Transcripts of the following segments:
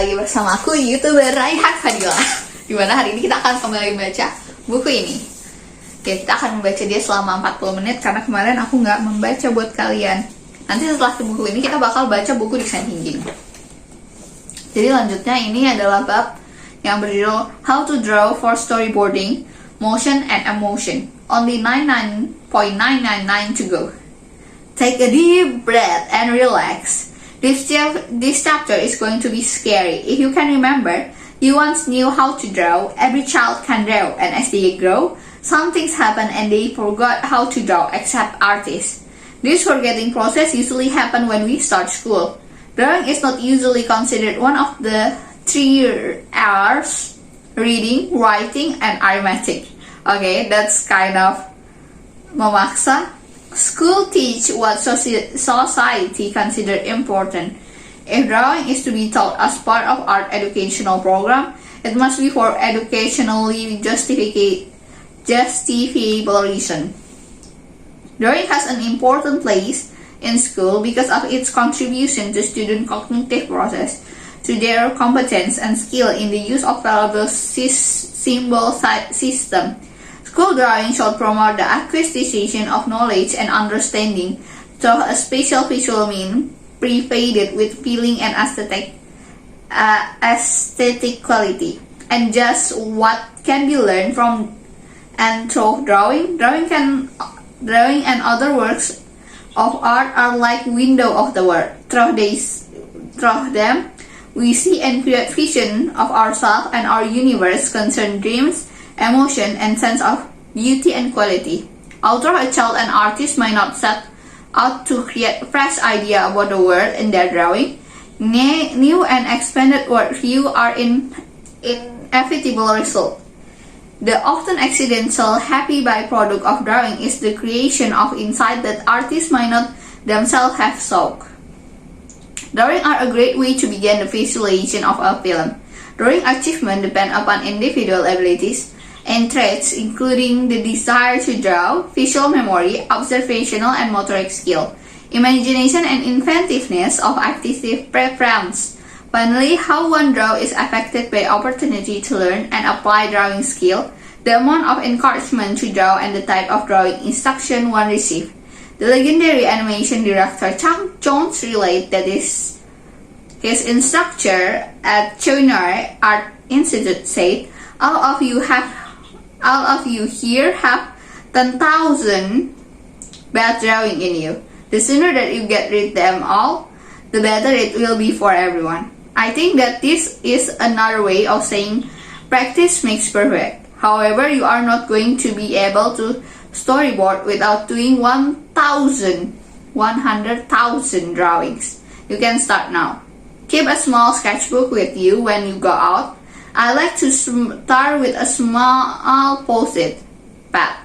lagi bersama aku, YouTuber Raihan Fadila. Dimana hari ini kita akan kembali membaca buku ini. Oke, kita akan membaca dia selama 40 menit karena kemarin aku nggak membaca buat kalian. Nanti setelah buku ini kita bakal baca buku desain thinking. Jadi lanjutnya ini adalah bab yang berjudul How to Draw for Storyboarding, Motion and Emotion. Only 99.999 to go. Take a deep breath and relax. This chapter is going to be scary. If you can remember, you once knew how to draw. Every child can draw, and as they grow, some things happen and they forgot how to draw, except artists. This forgetting process usually happens when we start school. Drawing is not usually considered one of the 3 R's: reading, writing, and arithmetic. Okay, that's kind of memaksa. School teach what society consider important. If drawing is to be taught as part of art educational program, it must be for educationally justifiable reason. Drawing has an important place in school because of its contribution to student cognitive process, to their competence and skill in the use of valuable symbol system. School drawing should promote the acquisition of knowledge and understanding through a special visual mean pervaded with feeling and aesthetic quality. And just what can be learned from and through drawing and other works of art are like window of the world. Through them, we see and create vision of ourselves and our universe, concern dreams, emotion, and sense of beauty and quality. Although a child and artist might not set out to create a fresh idea about the world in their drawing, new and expanded worldview are an inevitable result. The often accidental happy byproduct of drawing is the creation of insight that artists might not themselves have sought. Drawing are a great way to begin the visualization of a film. Drawing achievement depend upon individual abilities and traits including the desire to draw, visual memory, observational and motoric skill, imagination and inventiveness of artistic preference. Finally, how one draw is affected by opportunity to learn and apply drawing skill, the amount of encouragement to draw and the type of drawing instruction one receives. The legendary animation director Chuck Jones related that his instructor at Culinary Art Institute said, all of you here have 10,000 bad drawing in you. The sooner that you get rid of them all, the better it will be for everyone. I think that this is another way of saying practice makes perfect. However, you are not going to be able to storyboard without doing 100,000 drawings. You can start now. Keep a small sketchbook with you when you go out. I like to start with a small post-it pad.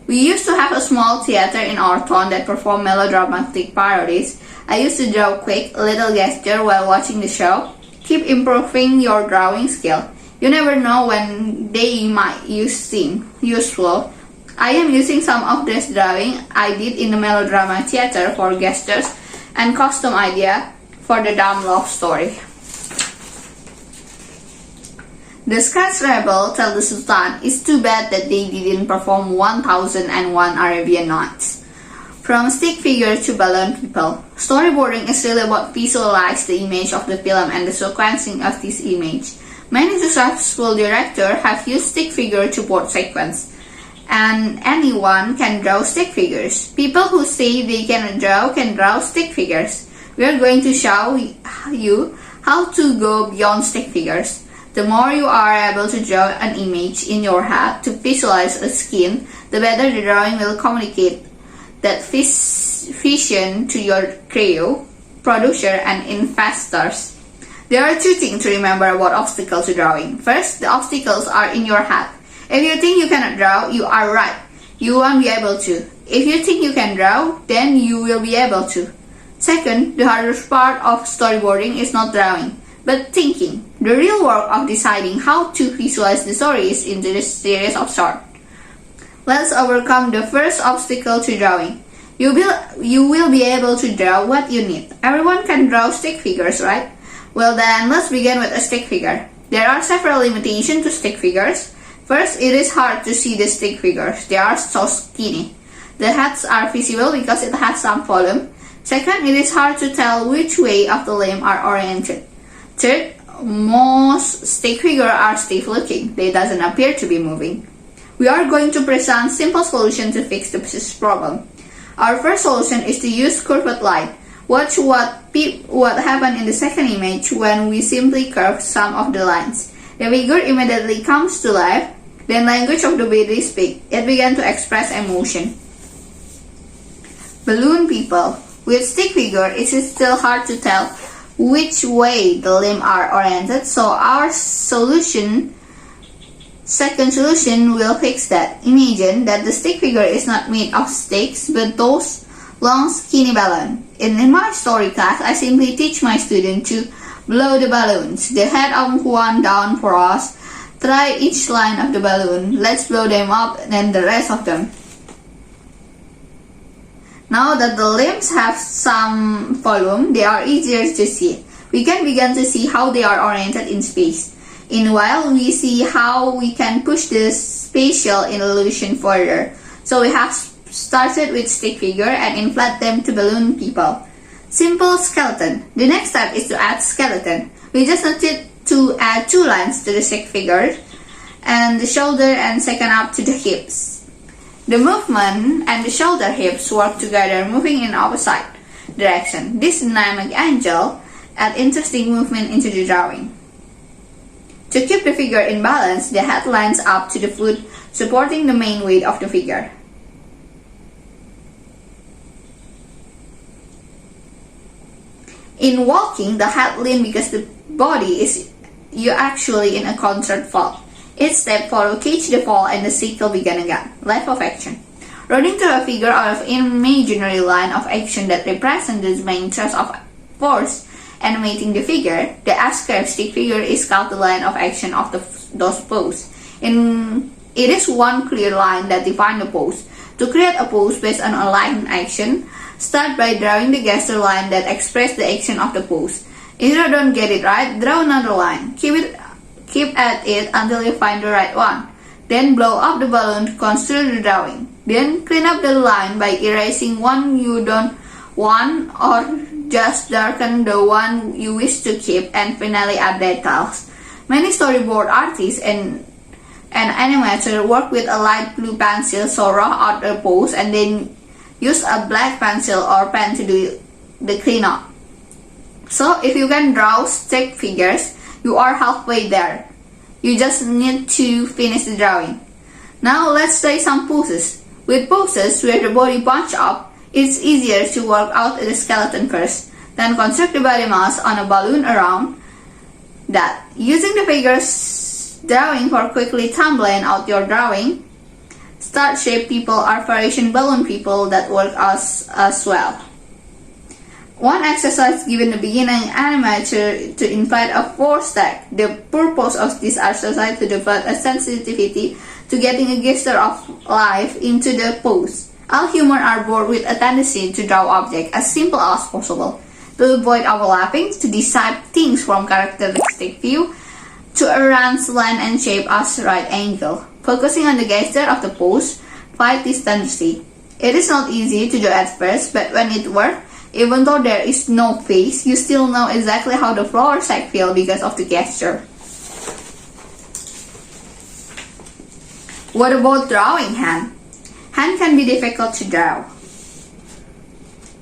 We used to have a small theater in our town that performed melodramatic parodies. I used to draw quick little gesture while watching the show. Keep improving your drawing skill. You never know when they might seem useful. I am using some of this drawing I did in the melodrama theater for gestures and costume idea for the Dumb Love story. The Scratch Rebel tell the Sultan, it's too bad that they didn't perform 1001 Arabian Nights. From stick figure to balloon people. Storyboarding is really about visualize the image of the film and the sequencing of this image. Many successful directors have used stick figure to board sequence. And anyone can draw stick figures. People who say they can draw stick figures. We are going to show you how to go beyond stick figures. The more you are able to draw an image in your head to visualize a skin, the better the drawing will communicate that vision to your crew, producer, and investors. There are 2 things to remember about obstacles to drawing. First, the obstacles are in your head. If you think you cannot draw, you are right. You won't be able to. If you think you can draw, then you will be able to. Second, the hardest part of storyboarding is not drawing, but thinking. The real work of deciding how to visualize the story is in this series of short. Let's overcome the first obstacle to drawing. You will be able to draw what you need. Everyone can draw stick figures, right? Well then, let's begin with a stick figure. There are several limitations to stick figures. First, it is hard to see the stick figures. They are so skinny. The heads are visible because it has some volume. Second, it is hard to tell which way of the limb are oriented. Third, most stick figures are stiff looking. They doesn't appear to be moving. We are going to present simple solution to fix this problem. Our first solution is to use curved line. Watch what happened in the second image when we simply curve some of the lines. The figure immediately comes to life. Then language of the body speak. It began to express emotion. Balloon people. With stick figure, it is still hard to tell which way the limbs are oriented, so our second solution will fix that. Imagine that the stick figure is not made of sticks, but those long skinny balloons. In my story class, I simply teach my students to blow the balloons. The head of one down for us. Try each line of the balloon. Let's blow them up and then the rest of them. Now that the limbs have some volume, they are easier to see. We can begin to see how they are oriented in space. In a while, we see how we can push this spatial illusion further. So we have started with stick figure and inflate them to balloon people. Simple skeleton. The next step is to add skeleton. We just need to add 2 lines to the stick figure and the shoulder and second up to the hips. The movement and the shoulder hips work together, moving in opposite direction. This dynamic angle adds interesting movement into the drawing. To keep the figure in balance, the head lines up to the foot, supporting the main weight of the figure. In walking, the head leans because the body is actually in a concert fall. Each step forward catch the fall and the cycle begin again. Life of action. Running through a figure out of imaginary line of action that represents the main thrust of force animating the figure, the S-curve stick figure is called the line of action of those pose. It is one clear line that defines the pose. To create a pose based on a line action, start by drawing the gesture line that expresses the action of the pose. If you don't get it right, draw another line. Keep at it until you find the right one. Then blow up the balloon to construct the drawing. Then clean up the line by erasing one you don't want or just darken the one you wish to keep, and finally add details. Many storyboard artists and animators work with a light blue pencil to draw out the pose and then use a black pencil or pen to do the cleanup. So if you can draw stick figures, you are halfway there. You just need to finish the drawing. Now let's try some poses. With poses where the body bunch up, it's easier to work out the skeleton first, then construct the body mass on a balloon around that. Using the figures drawing for quickly tumbling out your drawing, star shape people are variation balloon people that work as well. One exercise given the beginning animator to inflate a force stack. The purpose of this exercise to develop a sensitivity to getting a gesture of life into the pose. All humans are born with a tendency to draw objects as simple as possible, to avoid overlapping, to decide things from characteristic view, to arrange line and shape as right angle. Focusing on the gesture of the pose, fight this tendency. It is not easy to do at first, but when it works, even though there is no face, you still know exactly how the flower sac feels because of the gesture. What about drawing hand? Hand can be difficult to draw.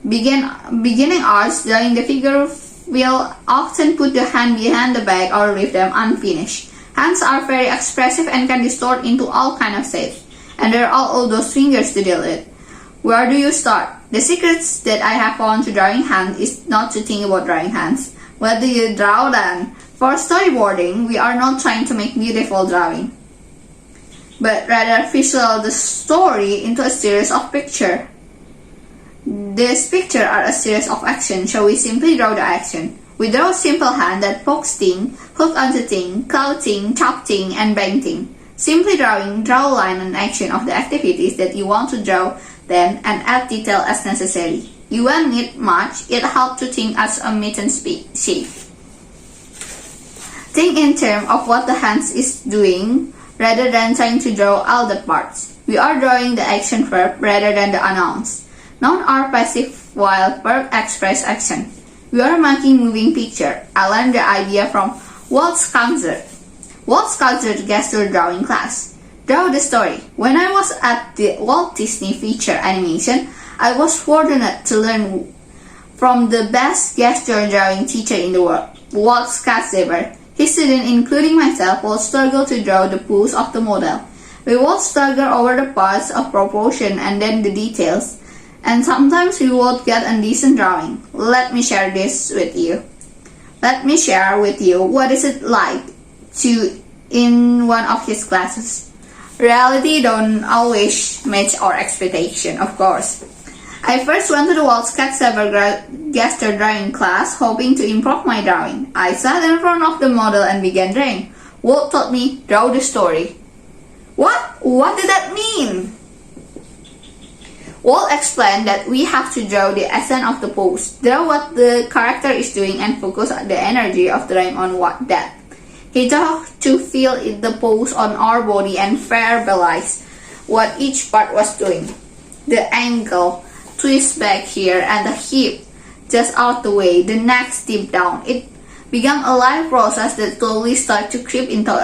Beginning artists drawing the figure will often put the hand behind the back or leave them unfinished. Hands are very expressive and can distort into all kinds of shapes, and there are all those fingers to deal with. Where do you start? The secrets that I have found to drawing hands is not to think about drawing hands. What do you draw then? For storyboarding, we are not trying to make beautiful drawing, but rather visualize the story into a series of pictures. These pictures are a series of actions, so we simply draw the action. We draw a simple hand that pokes thing, hook onto thing, claw thing, chop thing, and bang thing. Simply draw line and action of the activities that you want to draw then and add detail as necessary. You won't need much, it helps to think as a mitten shape. Think in terms of what the hands is doing rather than trying to draw all the parts. We are drawing the action verb rather than the announs. Nouns are passive while verb express action. We are making moving picture. I learned the idea from Walt Schuster. Walt Schuster gesture drawing class. Draw the story. When I was at the Walt Disney Feature Animation, I was fortunate to learn from the best gesture drawing teacher in the world, Walt Schuster. His students, including myself, will struggle to draw the pose of the model. We will struggle over the parts of proportion and then the details, and sometimes we won't get a decent drawing. Let me share this with you. Let me share with you what is it like to in one of his classes. Reality don't always match our expectation, of course. I first went to the Walt Schuster gesture drawing class hoping to improve my drawing. I sat in front of the model and began drawing. Walt taught me, draw the story. What? What did that mean? Walt explained that we have to draw the essence of the pose, draw what the character is doing and focus the energy of drawing on what that. He taught to feel the pose on our body and verbalize what each part was doing. The ankle, twist back here, and the hip just out the way, the neck deep down. It became a live process that slowly started to creep into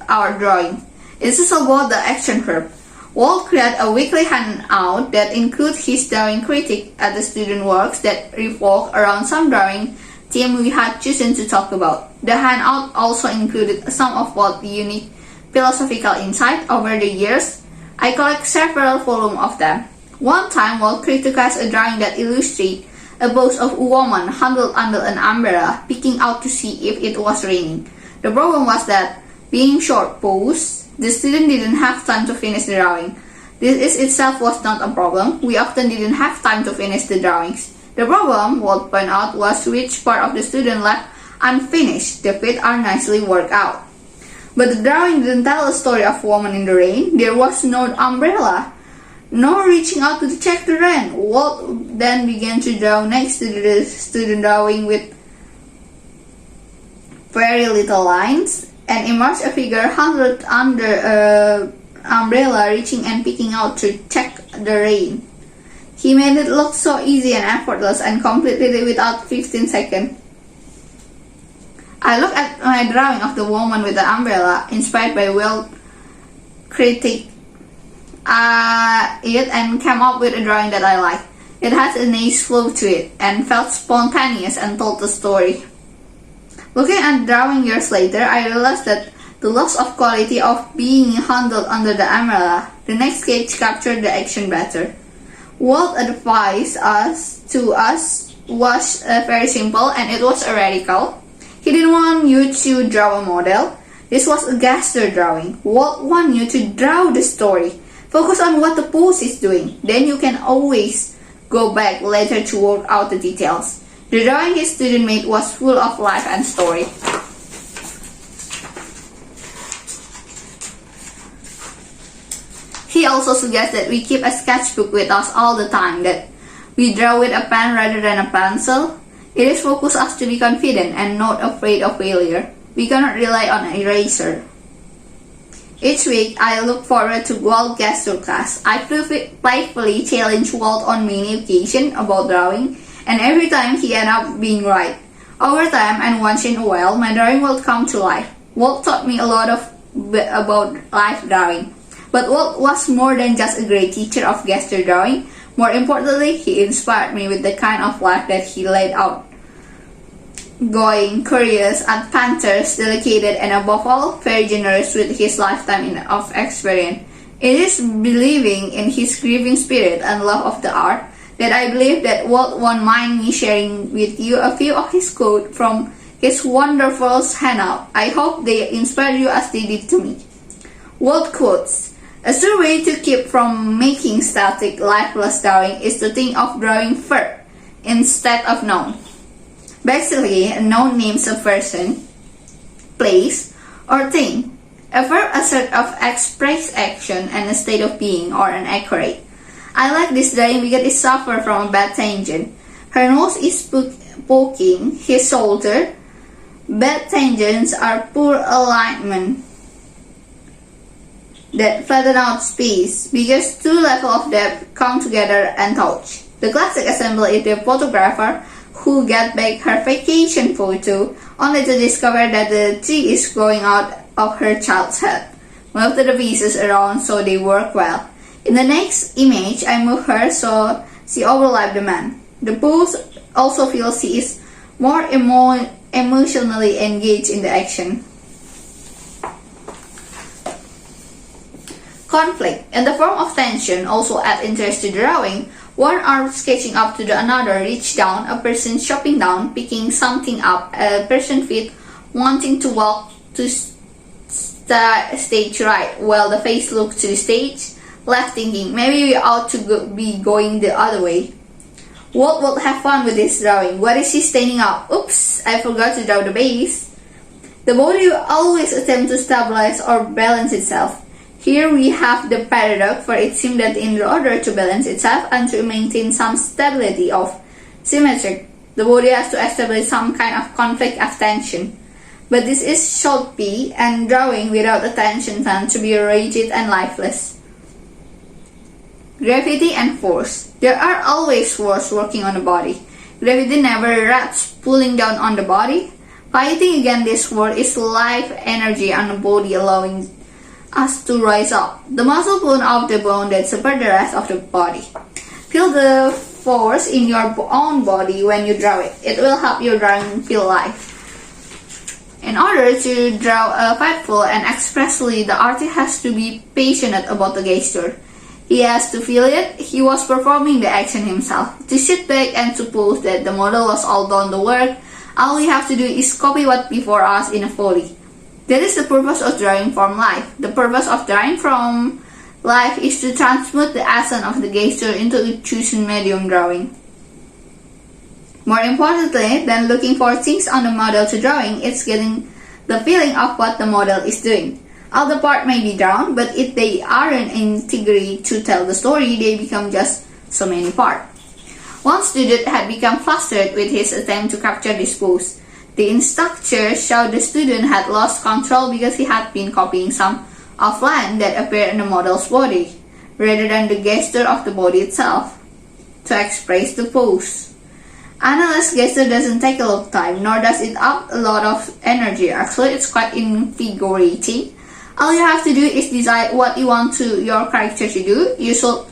our drawing. This is about the action verb. Walt created a weekly handout that includes his drawing critique at the student works that revolved around some drawing theme we had chosen to talk about. The handout also included some of Walt's unique philosophical insight over the years. I collect several volumes of them. One time, Walt criticized a drawing that illustrated a pose of a woman huddled under an umbrella, peeking out to see if it was raining. The problem was that, being short pose, the student didn't have time to finish the drawing. This itself was not a problem. We often didn't have time to finish the drawings. The problem, Walt pointed out, was which part of the student left unfinished. The feet are nicely worked out. But the drawing didn't tell a story of a woman in the rain. There was no umbrella. No reaching out to check the rain. Walt then began to draw next to the student drawing with very little lines and immersed a figure huddled under an umbrella reaching and peeking out to check the rain. He made it look so easy and effortless and completed it without 15 seconds. I looked at my drawing of the woman with the umbrella, inspired by Walt's critique it and came up with a drawing that I liked. It has a nice flow to it and felt spontaneous and told the story. Looking at the drawing years later, I realized that the loss of quality of being handled under the umbrella, the next sketch captured the action better. Walt advised to us was very simple and it was a radical. He didn't want you to draw a model. This was a gesture drawing. Walt wanted you to draw the story. Focus on what the pose is doing. Then you can always go back later to work out the details. The drawing his student made was full of life and story. He also suggested we keep a sketchbook with us all the time, that we draw with a pen rather than a pencil. It is focused us to be confident and not afraid of failure. We cannot rely on an eraser. Each week, I look forward to Walt gesture class. I playfully challenge Walt on many occasions about drawing, and every time he ended up being right. Over time, and once in a while, my drawing will come to life. Walt taught me a lot about life drawing. But Walt was more than just a great teacher of gesture drawing. More importantly, he inspired me with the kind of life that he laid out. Going, curious, adventurous, dedicated, and above all, very generous with his lifetime of experience. It is believing in his grieving spirit and love of the art that I believe that Walt won't mind me sharing with you a few of his quotes from his wonderful handout. I hope they inspire you as they did to me. Walt quotes: a sure way to keep from making static, lifeless drawing is to think of drawing verb instead of noun. Basically, a noun names a person, place, or thing. A verb assert of express action and a state of being or an accurate. I like this drawing because it suffers from a bad tangent. Her nose is poking his shoulder Bad tangents are poor alignment that flatten out space because two levels of depth come together and touch. The classic example is the photographer who got back her vacation photo only to discover that the tree is growing out of her child's head. Moved the pieces around so they work well. In the next image, I move her so she overlapped the man. The pose also feels she is more emotionally engaged in the action. Conflict, in the form of tension, also add interest to the drawing. One arm sketching up to the another, reach down, a person chopping down, picking something up, a person feet wanting to walk to stage right, while the face looks to the stage left thinking, maybe we ought to be going the other way. Walt will have fun with this drawing. What is she standing up? Oops, I forgot to draw the base. The body will always attempt to stabilize or balance itself. Here we have the paradox, for it seems that in order to balance itself and to maintain some stability of symmetry, the body has to establish some kind of conflict of tension. But this is should be, and drawing without attention tends to be rigid and lifeless. Gravity and force. There are always force working on the body. Gravity never rests pulling down on the body. Fighting against this force is life energy on the body, allowing us to rise up. The muscle bone of the bone that supports the rest of the body. Feel the force in your own body when you draw it. It will help your drawing feel alive. In order to draw faithful and expressly, the artist has to be passionate about the gesture. He has to feel it. He was performing the action himself. To sit back and suppose that the model was all done the work, all we have to do is copy what before us in a folly. That is the purpose of drawing from life. The purpose of drawing from life is to transmute the essence of the gesture into a chosen medium drawing. More importantly than looking for things on the model to drawing, it's getting the feeling of what the model is doing. All the parts may be drawn, but if they aren't integrated to tell the story, they become just so many parts. One student had become flustered with his attempt to capture this pose. The instructor showed the student had lost control because he had been copying some outline that appeared in the model's body, rather than the gesture of the body itself, to express the pose. Analyze gesture doesn't take a lot of time, nor does it up a lot of energy. Actually, it's quite invigorating. All you have to do is decide what you want your character to do. You should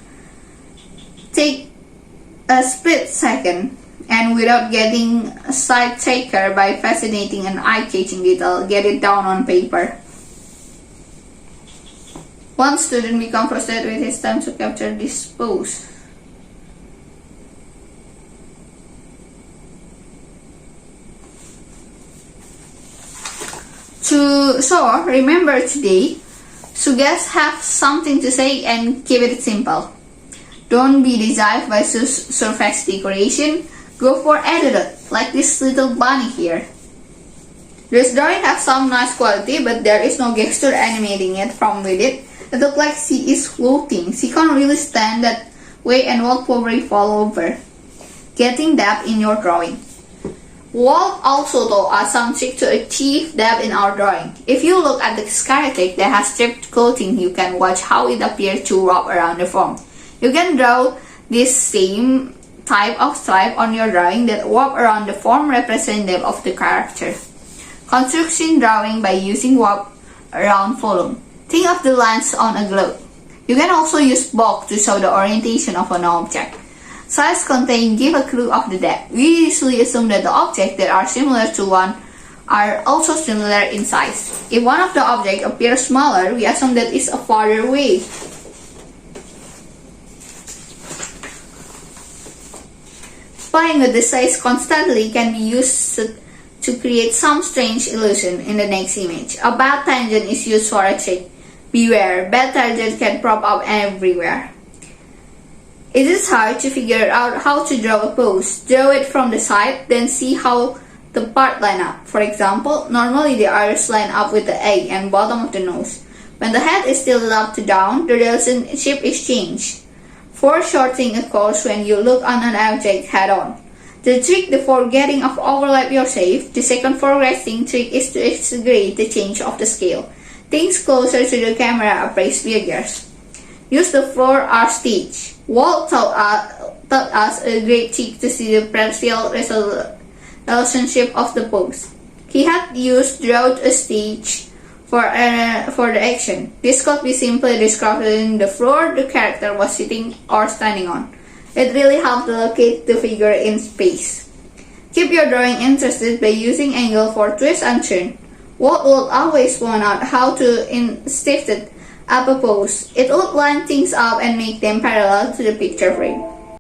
take a split second, and without getting a side-taker by fascinating and eye-catching detail, get it down on paper. One student became frustrated with his time to capture this pose. So remember today, suggest have something to say and keep it simple. Don't be deceived by surface decoration. Go for edited, like this little bunny here. This drawing has some nice quality, but there is no gesture animating it from with it. It looks like she is floating. She can't really stand that way and will probably fall over. Getting depth in your drawing. Walt also taught us some tricks to achieve depth in our drawing. If you look at the schematic that has stripped clothing, you can watch how it appears to wrap around the form. You can draw this same type of stripe on your drawing that wrap around the form representative of the character. Construction drawing by using wrap around volume. Think of the lines on a globe. You can also use bulk to show the orientation of an object. Size contain give a clue of the depth. We usually assume that the objects that are similar to one are also similar in size. If one of the objects appears smaller, we assume that it's a farther away. Playing with the size constantly can be used to create some strange illusion in the next image. A bad tangent is used for a trick. Beware, bad tangent can prop up everywhere. It is hard to figure out how to draw a pose. Draw it from the side, then see how the parts line up. For example, normally the iris line up with the eye and bottom of the nose. When the head is tilted up to down, the relationship is changed. Foreshortening occurs when you look on an object head-on. The trick before getting of overlap your shape, the second progressing trick is to exaggerate the change of the scale. Things closer to the camera appraise figures. Use the floor art stage. Walt taught us a great trick to see the partial relationship of the pose. He had used drawed a stage for the action. This could be simply described in the floor the character was sitting or standing on. It really helped to locate the figure in space. Keep your drawing interested by using angle for twist and turn. Walt would always point out how to shift it up a pose. It would line things up and make them parallel to the picture frame.